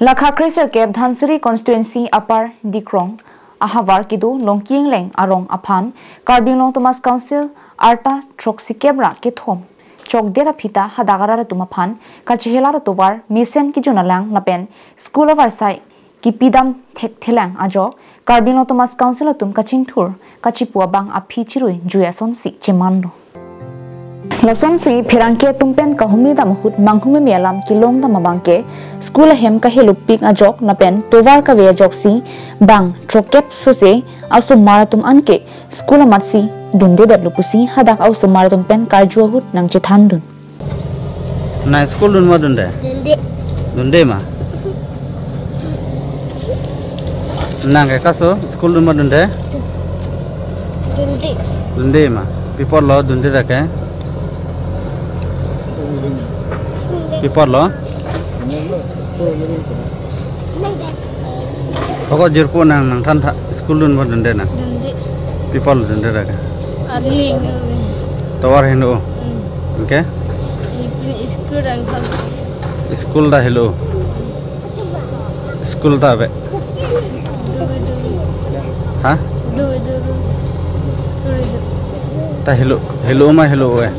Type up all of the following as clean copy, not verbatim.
Lakha Kresel Kep Dhansiri Constituency Upper Dikrong Ahavar Kidu Longking Leng Arong Aphan Karbino Thomas Council Arta Troxikebra Kithom Chok Dera Pita Hadagara Tumaphan Kachihela Tovar Misen Kijunalang Lapen School of Arsai Kipidam Thelang Ajo Karbino Thomas Council Tum Kaching Tour Kachipua Bang Apichirui Juyason Si Chemando Lason si Pirangke tumpen kahumri damahut manghume mialam kilong damabangke school hem kahilupik ajok napen tovar ka via joksi bang trokep sose aso maratum anke school amatsi dunde dablupusi hadak aso maratum pen karjuahut nang chethandun na school dun ma dunde dunde ma nang ka kaso school dun ma dunde dunde ma people lo dunde rake people lo pokok jirpo nang than school dun ma dunde na people dunde rake ali tawar hino okay school da hello school da be ha ta hello hello ma hello we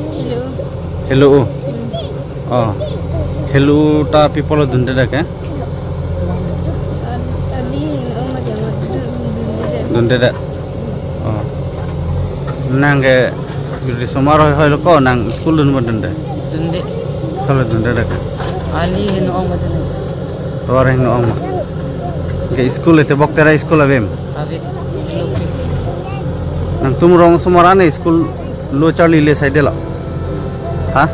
hello oh hello ta people dunde da ke dunde da oh nange yuri somaro hoilo ko nang school dun ma dunde sala dunde da ke ali hino ong madane tawar hino ong ke school ete boktera school avem ave nang tumrong sumarane school lo charli le side la ha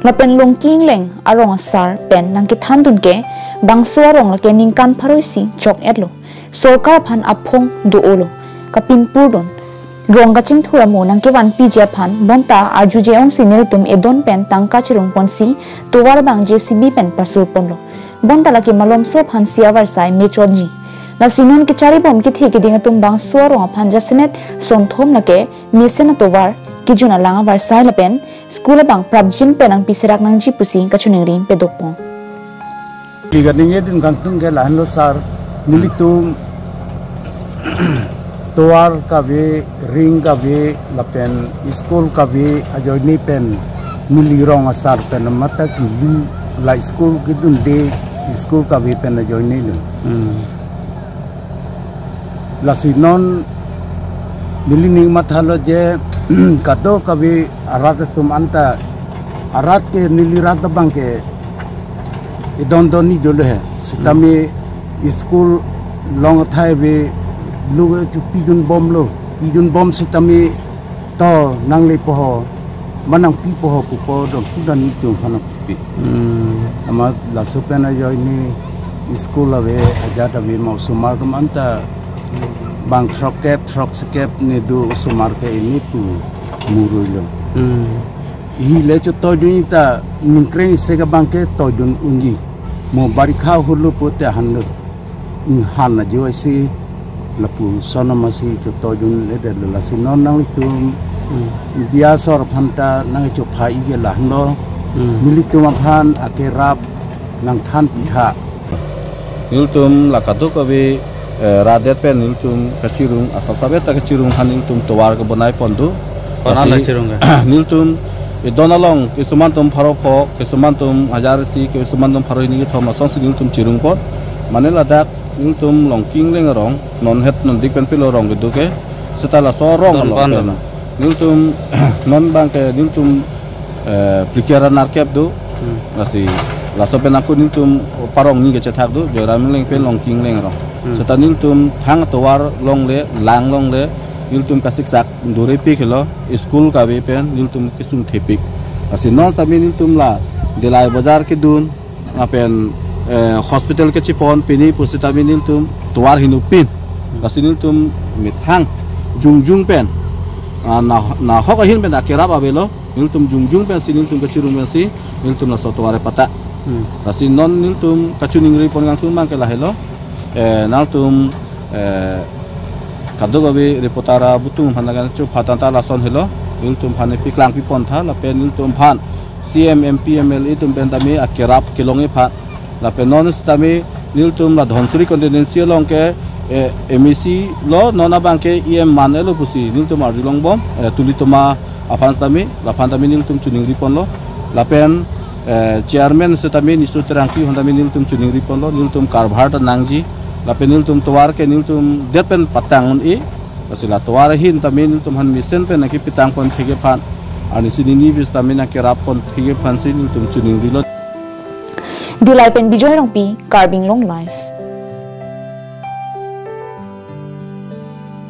Lapen Longking Leng Arong Sar pen nang kithandun ke bangso arong lake ningkan pharoisi chok etlo sorkar phan aphong duolo kapin purdon rong gaching thura mo nang ke wan pj phan bonta arju jeong senior tum edon pen tangka chirung ponsi towar bang jcb pen pasur ponlo bonta lake malom so phan siawar sai mechoji la sinon ke chari bom ki theke ding tum bang suaro phan jasmet sonthom lake mesen towar kijuna langa varsai lapen school bang prabjin penang piserak nang ji pusing kachuning rim pedopong liganing edin gantung ke lahan lo sar militum toar ka ve ring ka ve lapen school ka ve ajoni pen milirong asar pen mata ki la school gidun de school ka ve pen ajoni lu la sinon milining mathalo je kado kabi arat tum anta arat ke nilirat bang ke idon doni dole hai sitami school long thai be luge tu pidun bom sitami to nang le poho manang pi poho ku do kudan ni tum phana pi ama la supena joy ni school ave ajata be mau sumar tum anta bang trokskep ni du sumar ke ini tu murulo hi le cho to dun ta ninkren se ga bang ke to dun unji mo bari kha hulu pote hanno han na jo si lapu sona masi cho to dun le de la sinon nang tu dia sor phanta nang cho phai ge la no militu ma phan akerap nang than pitha yultum lakadu ko be radet pen niltum kachirung asal sabet ta kachirung han niltum towar ko banai pondu pana la chirung niltum idonalong kisumantum pharoko kisumantum hajarsi kisumantum pharoini thoma song niltum chirung pon manela dak niltum longking lengarong non het non dikpen pilo rong geduke setala so rong niltum non bangke niltum pikira narkep du nasi laso pen aku niltum parong ni ge chathak du joram leng pen longking lengarong seta niltum thang towar long le lang long le niltum kasik sak dure pikelo school ka be pen niltum kisum thepik asi non tami niltum la delai bazar ke dun apen hospital ke chipon pini pusitami niltum towar hinupin asi niltum mithang jungjung pen na hoka hin pen akira babelo niltum jungjung pen siniltum ke chirum si niltum na sotware pata asi non niltum kachuning ri pon gang tum mang ke la helo naltum kadogabe reportara butung hanagan chu phatanta la son helo niltum phane piklang pipon tha la pen niltum phan CM MP MLA tum bentami akerap kilongi pha la pe non stami niltum la dhonsuri kontinensia long ke emisi lo nona bangke em manelo pusi niltum arjulong bom tulitoma afan stami la pantami niltum chuning ripon lo la pen chairman setami nisu terangki hondami niltum chuning ripon lo niltum karbharta nangji la pen niltum towar ke niltum depen patangun pasila towar hin tami niltum han misen pe naki pitang pon thige phan ani sinini bis tami na kerap pon thige phan sin niltum chuning rilot Dilai pen bijoy rong pi Karbing Long Life.